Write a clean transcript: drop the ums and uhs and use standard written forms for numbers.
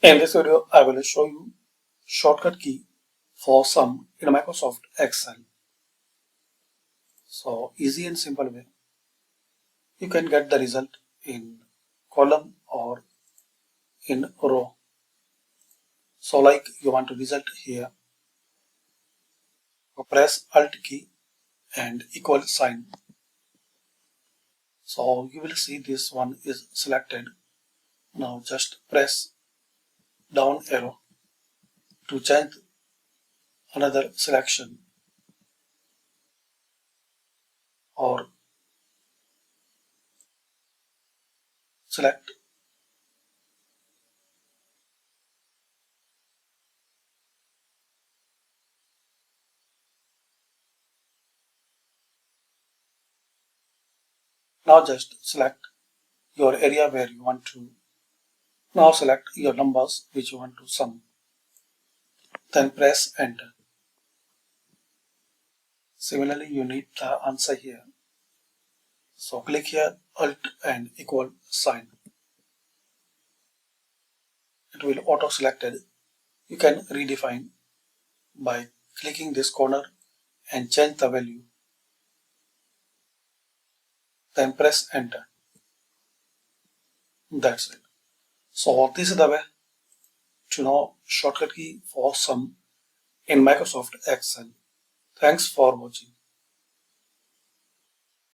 In this video, I will show you shortcut key for sum in Microsoft Excel. So easy and simple way. You can get the result in column or in row. So like you want to result here, so press Alt key and equal sign. So you will see this one is selected. Now just press down arrow to change another selection or select. Now just select your area where you want to. Now select your numbers which you want to sum. Then press enter. Similarly, you need the answer here. So click here Alt and equal sign. It will auto selected. You can redefine by clicking this corner and change the value. Then press enter. That's it. So this is the way to know shortcut key for sum in Microsoft Excel. Thanks for watching.